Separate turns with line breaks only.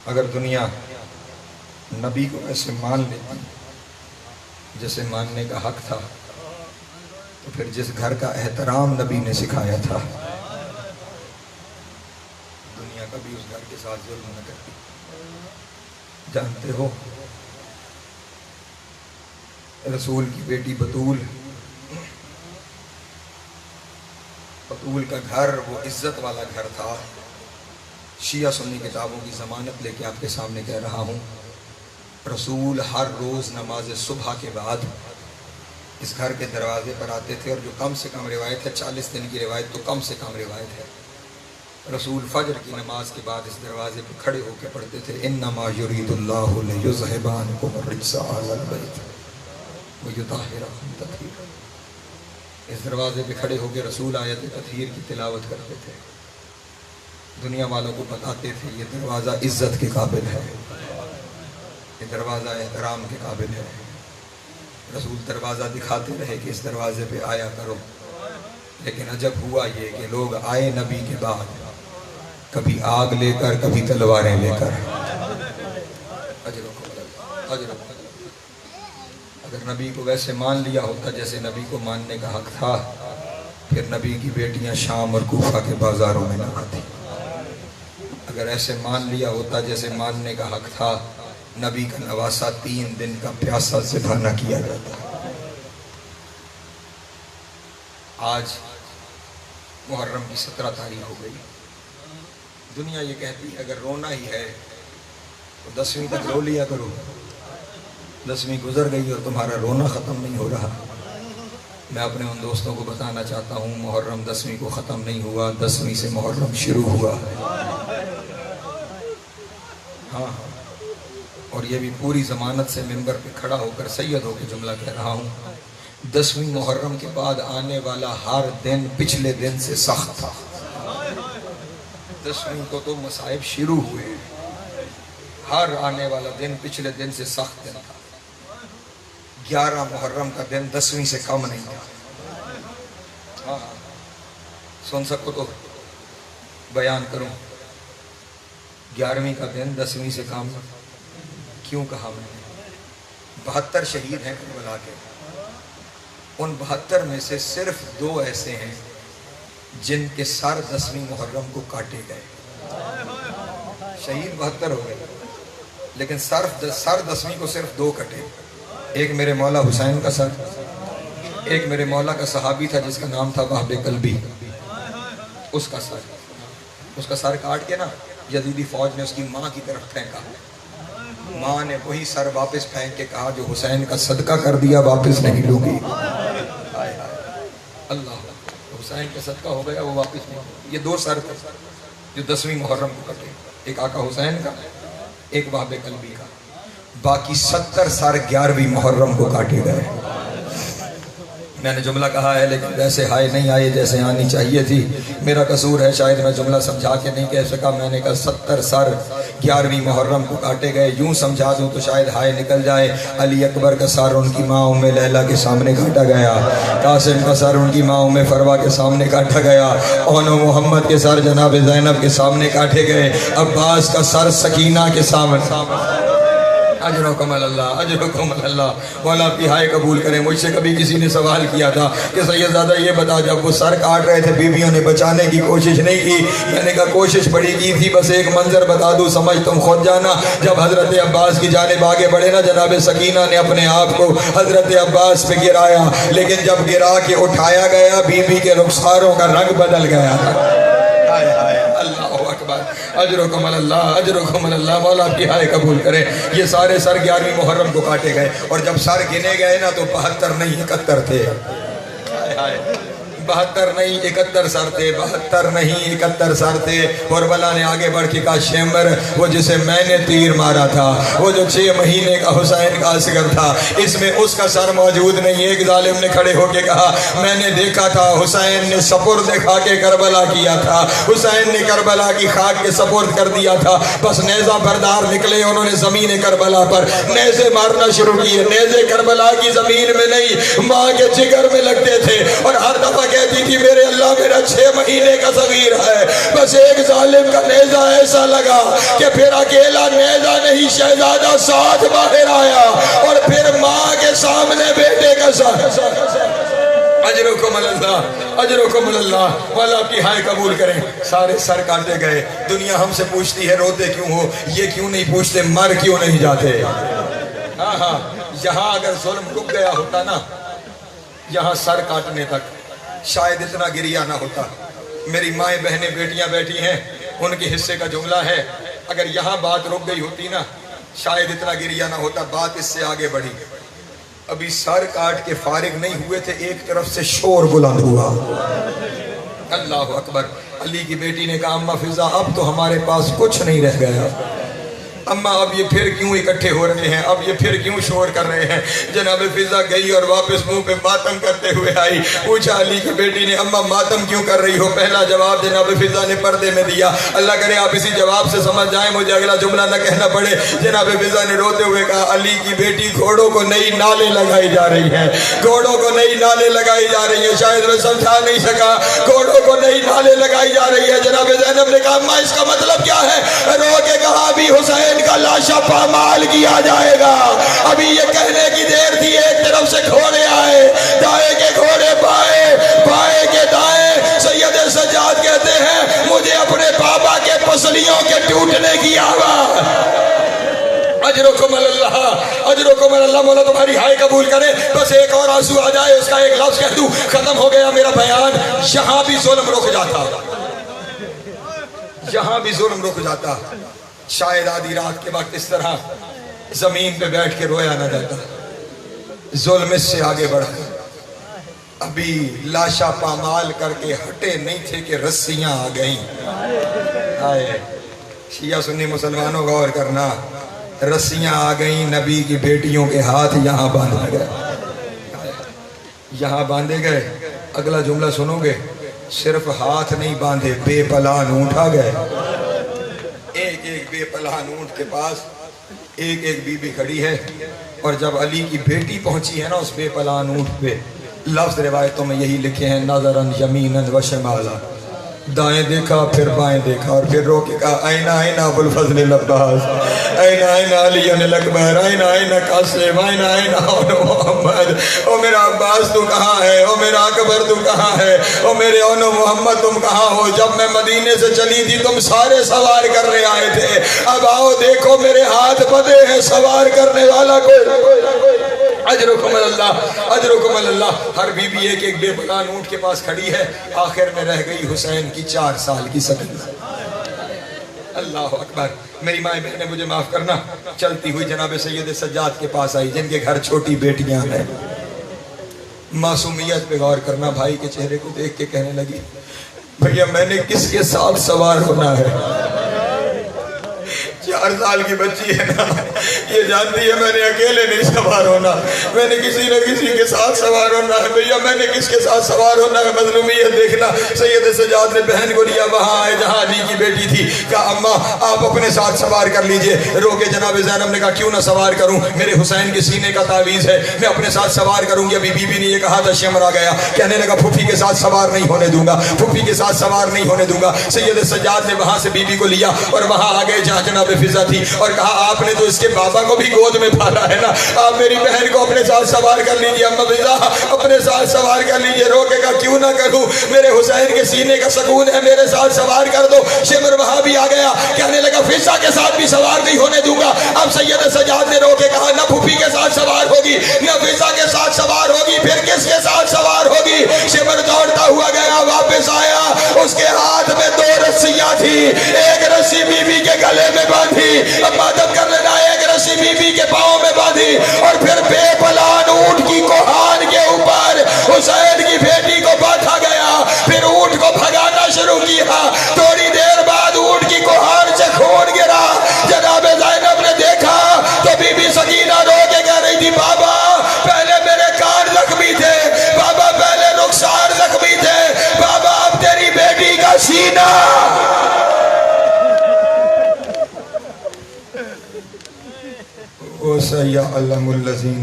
اگر دنیا نبی کو ایسے مان لیتی جیسے ماننے کا حق تھا تو پھر جس گھر کا احترام نبی نے سکھایا تھا دنیا کبھی اس گھر کے ساتھ ظلم نہ کرتی۔ جانتے ہو رسول کی بیٹی بطول کا گھر وہ عزت والا گھر تھا۔ شیعہ سنی کتابوں کی ضمانت لے کے آپ کے سامنے کہہ رہا ہوں، رسول ہر روز نماز صبح کے بعد اس گھر کے دروازے پر آتے تھے، اور جو کم سے کم روایت ہے 40 دن کی روایت تو کم سے کم روایت ہے، رسول فجر کی نماز کے بعد اس دروازے پہ کھڑے ہو کے پڑھتے تھے انما یرید اللہ لیذھب عنکم الرجس اہل البیت ویطہرکم تطہیرا۔ اس دروازے پہ کھڑے ہو کے رسول آیت تطہیر کی تلاوت کرتے تھے، دنیا والوں کو بتاتے تھے یہ دروازہ عزت کے قابل ہے، یہ دروازہ احترام کے قابل ہے۔ رسول دروازہ دکھاتے رہے کہ اس دروازے پہ آیا کرو، لیکن عجب ہوا یہ کہ لوگ آئے نبی کے بعد کبھی آگ لے کر کبھی تلواریں لے کر۔ اگر نبی کو ویسے مان لیا ہوتا جیسے نبی کو ماننے کا حق تھا، پھر نبی کی بیٹیاں شام اور کوفہ کے بازاروں میں نہ آتی۔ اگر ایسے مان لیا ہوتا جیسے ماننے کا حق تھا، نبی کا نواسہ 3 دن کا پیاسا ذبح نہ کیا جاتا۔ آج محرم کی 17 تاریخ ہو گئی، دنیا یہ کہتی ہے اگر رونا ہی ہے تو 10ویں تک رو لیا کرو، 10ویں گزر گئی اور تمہارا رونا ختم نہیں ہو رہا۔ میں اپنے ان دوستوں کو بتانا چاہتا ہوں محرم 10ویں کو ختم نہیں ہوا، 10ویں سے محرم شروع ہوا۔ ہاں، اور یہ بھی پوری ضمانت سے ممبر پہ کھڑا ہو کر سید ہو کے جملہ کہہ رہا ہوں، 10ویں محرم کے بعد آنے والا ہر دن پچھلے دن سے سخت تھا۔ 10ویں کو تو مصائب شروع ہوئے، ہر آنے والا دن پچھلے دن سے سخت دن تھا۔ 11 محرم کا دن 10ویں سے کم نہیں تھا۔ ہاں، سن سکو تو بیان کروں، 11ویں کا دن 10ویں سے کم کیوں کہا میں نے؟ 72 شہید ہیں کربلا کے، ان 72 میں سے صرف 2 ایسے ہیں جن کے سر 10ویں محرم کو کاٹے گئے۔ شہید 72 ہو گئے لیکن سر 10ویں کو صرف 2 کٹے۔ ایک میرے مولا حسین کا سر، ایک میرے مولا کا صحابی تھا جس کا نام تھا وہب قلبی، اس کا سر کاٹ کے نا یزیدی فوج نے اس کی ماں کی طرف پھینکا، ماں نے وہی سر واپس پھینک کے کہا جو حسین کا صدقہ کر دیا واپس نہیں لوں گی۔ اللہ، حسین کا صدقہ ہو گیا وہ واپس نہیں۔ یہ 2 سر تھے جو 10ویں محرم کو کٹے، ایک آقا حسین کا، ایک وہب قلبی کا۔ باقی 70 سر 11ویں محرم کو کاٹے گئے۔ میں نے جملہ کہا ہے لیکن ویسے ہائے نہیں آئے جیسے آنی چاہیے تھی، میرا قصور ہے، شاید میں جملہ سمجھا کے نہیں کہہ سکا۔ میں نے کہا 70 سر 11ویں محرم کو کاٹے گئے، یوں سمجھا دوں تو شاید ہائے نکل جائے۔ علی اکبر کا سر ان کی ماں ام لیلہ کے سامنے کاٹا گیا، قاسم کا سر ان کی ماں ام فروا کے سامنے کاٹا گیا، اون و محمد کے سر جناب زینب کے سامنے کاٹے گئے، عباس کا سر سکینہ کے سامنے۔ اجرکم اللہ، اجرکم اللہ، مولا آپ کی ہائے قبول کریں۔ مجھ سے کبھی کسی نے سوال کیا تھا کہ سیدزادہ یہ بتا جب وہ سر کاٹ رہے تھے بیویوں نے بچانے کی کوشش نہیں کی؟ میں نے کہا کوشش بڑی کی تھی، بس ایک منظر بتا دوں سمجھ تم خود جانا۔ جب حضرت عباس کی جانب آگے بڑھے نا جناب سکینہ نے اپنے آپ کو حضرت عباس پہ گرایا، لیکن جب گرا کے اٹھایا گیا بیوی کے رخساروں کا رنگ بدل گیا تھا۔ اللہ اکبر، اجرکم اللہ، اجرکم اللہ، مولا آپ کی ہائے قبول کرے۔ یہ سارے سر 11ویں محرم کو کاٹے گئے، اور جب سر گنے گئے نا تو 72 نہیں 71 تھے۔ 72 نہیں 71 سر تھے، 72 نہیں 71 سر تھے۔ کربلا نے آگے بڑھ کے کہا شمر وہ جسے میں نے تیر مارا تھا، وہ جو 6 مہینے کا حسین کا اصغر تھا، اس میں اس کا سر موجود نہیں۔ ایک ظالم نے کھڑے ہو کے کہا میں نے دیکھا تھا حسین نے سپرد کھا کے کربلا کیا تھا، حسین نے کربلا کی خاک کے سپرد کر دیا تھا، بس نیزہ بردار نکلے، انہوں نے زمین کربلا پر نیزے مارنا شروع کیے۔ نیزے کربلا کی زمین میں نہیں ماں کے جگر میں لگتے تھے، اور ہر دفعہ کہتی تھی میرے اللہ میرا 6 مہینے کا صغیر ہے، بس ایک ظالم کا نیزہ ایسا لگا کہ پھر اکیلا علی شہزادہ ساتھ باہر آیا اور پھر ماں کے سامنے بیٹے کا ساتھ. اجرکم اللہ اجرکم اللہ. والا آپ کی ہائے قبول کریں. سارے سر کاٹے گئے. دنیا ہم سے پوچھتی ہے روتے کیوں ہو, یہ کیوں نہیں پوچھتے مر کیوں نہیں جاتے. ہاں ہاں, یہاں اگر ظلم رک گیا ہوتا نا, یہاں سر کاٹنے تک, شاید اتنا گریہ نہ ہوتا. میری مائیں بہنیں بیٹیاں بیٹھی ہیں, ان کے حصے کا جملہ ہے, اگر یہاں بات رک گئی ہوتی نا شاید اتنا گریہ نہ ہوتا. بات اس سے آگے بڑھی. ابھی سر کاٹ کے فارغ نہیں ہوئے تھے, ایک طرف سے شور بلند ہوا. اللہ اکبر. علی کی بیٹی نے کہا اماں فضا اب تو ہمارے پاس کچھ نہیں رہ گیا. اماں اب یہ پھر کیوں اکٹھے ہو رہے ہیں, اب یہ پھر کیوں شور کر رہے ہیں. جناب فضا گئی اور واپس منہ پہ ماتم کرتے ہوئے آئی. پوچھا علی کی بیٹی نے اماں ماتم کیوں کر رہی ہو. پہلا جواب جناب فضا نے پردے میں دیا. اللہ کرے آپ اسی جواب سے سمجھ جائیں, مجھے اگلا جملہ نہ کہنا پڑے. جناب فضا نے روتے ہوئے کہا علی کی بیٹی گھوڑوں کو نئی نالے لگائی جا رہی ہیں, گھوڑوں کو نئی نالے لگائی جا رہی ہیں. شاید میں سمجھا نہیں سکا, گھوڑوں کو نئی نالے لگائی جا رہی ہے. جناب زینب نے کہا اماں اس کا مطلب کیا ہے. رو کے کہا ابھی حسین کا لاشا پامال کیا جائے گا. ابھی یہ کہنے کی دیر تھی. ایک طرف سے گھوڑے آئے, دائیں کے گھوڑے بائیں, بائیں کے دائیں. سید سجاد کہتے ہیں مجھے اپنے بابا کے پسلیوں کے ٹوٹنے کی آواز. اجرکم اللہ اجرکم اللہ. مولا تمہاری ہائے قبول کرے. بس ایک اور آنسو آ جائے, اس کا ایک لفظ کہہ دوں, ختم ہو گیا میرا بیان. یہاں بھی ظلم رک جاتا, یہاں بھی ظلم رک جاتا. شاید آدھی رات کے وقت اس طرح زمین پہ بیٹھ کے رویا نہ جاتا. ظلم اس سے آگے بڑھا. ابھی لاشا پامال کر کے ہٹے نہیں تھے کہ رسیاں آ گئیں. شیعہ سنی مسلمانوں غور کرنا, رسیاں آ گئیں. نبی کی بیٹیوں کے ہاتھ یہاں باندھے گئے, یہاں باندھے گئے. اگلا جملہ سنو گے, صرف ہاتھ نہیں باندھے, بے پلان اونٹ آ گئے. ایک ایک بے پلان اونٹ کے پاس ایک ایک بی بی کھڑی ہے. اور جب علی کی بیٹی پہنچی ہے نا اس بے پلان اونٹ پہ, لفظ روایتوں میں یہی لکھے ہیں نظراً یمیناً و شمالا. دائیں دیکھا پھر بائیں دیکھا اور پھر رو کے کہا اینا اینا ابو الفضل العباس, اینا اینا علی الاکبر, اینا اینا قاسم, اینا اینا محمد. او میرا عباس تو کہاں ہے, او میرا اکبر تو کہاں ہے, او میرے اونو محمد تم کہاں ہو. جب میں مدینے سے چلی تھی تم سارے سوار کرنے آئے تھے, اب آؤ دیکھو میرے ہاتھ بدے ہیں, سوار کرنے والا کوئی. اجرکم اللہ اجرکم اللہ. ہر بی بی ایک ایک بے پلان اونٹ کے پاس کھڑی ہے. آخر میں رہ گئی حسین کی 4 سال کی سکینہ. اللہ اکبر. میری مائیں بہنیں مجھے معاف کرنا, چلتی ہوئی جناب سید سجاد کے پاس آئی جن کے گھر چھوٹی بیٹیاں ہیں. معصومیت پہ غور کرنا. بھائی کے چہرے کو دیکھ کے کہنے لگی بھیا میں نے کس کے ساتھ سوار ہونا ہے. 4 سال کی بچی ہے نا, یہ جانتی ہے میں نے اکیلے نہیں سوار ہونا, میں نے کسی نہ کسی کے ساتھ سوار ہونا ہے. بھیا میں نے کس کے ساتھ سوار ہونا ہے. مظلومیت دیکھنا. سید سجاد نے بہن کو لیا وہاں آئے جہاں علی کی بیٹی تھی. کہا اماں آپ اپنے ساتھ سوار کر لیجئے. رو کے جناب زینب نے کہا کیوں نہ سوار کروں, میرے حسین کے سینے کا تعویذ ہے, میں اپنے ساتھ سوار کروں گی. ابھی بی بی نے یہ کہا تھا شمر آ گیا, کہنے لگا پھوپھی کے ساتھ سوار نہیں ہونے دوں گا, پھوپھی کے ساتھ سوار نہیں ہونے دوں گا. سید سجاد نے وہاں سے بی بی کو لیا اور وہاں آ گئے جہاں جناب فضا تھی اور کہا آپ نے تو اس کے بابا کو بھی گود میں پالا ہے نا, آپ میری بہن کو اپنے ساتھ سوار کر لیجئے. اماں فضا اپنے ساتھ سوار کر لیجئے. رو کے کہا کیوں نہ کروں, میرے حسین کے سینے کا سکون ہے, میرے ساتھ سوار کر دو. شمر وہاں بھی آ گیا, کہنے لگا فضا کے ساتھ بھی سوار نہیں ہونے دوں گا. اب سید سجاد نے رو کے کہا نہ پھوپھی کے ساتھ سوار ہوگی نہ فضا کے ساتھ سوار ہوگی, پھر کس کے ساتھ سوار ہوگی. شمر دوڑتا ہوا گیا, واپس آیا, اس کے ہاتھ میں 2 رسیاں تھی. ایک رسی بی بی کے گلے میں باندھی, اب مادب کر لینا, ایک رسی بی بی کے پاؤں میں باندھی اور پھر بے پلان اونٹ کی کوہان کے اوپر حسین کی بیٹی کو باندھا گیا. پھر اونٹ کو بھگانا شروع کیا. تھوڑی دیر بعد اونٹ کی کوہان سے خون گرا. جناب زینب نے دیکھا تو بی بی سکینہ رو کے کہہ رہی تھی بابا پہلے میرے کان زخمی تھے, بابا پہلے رخسار زخمی تھے, بابا اب تیری بیٹی کا سینہ. وَسَيَعْلَمُ الَّذِينَ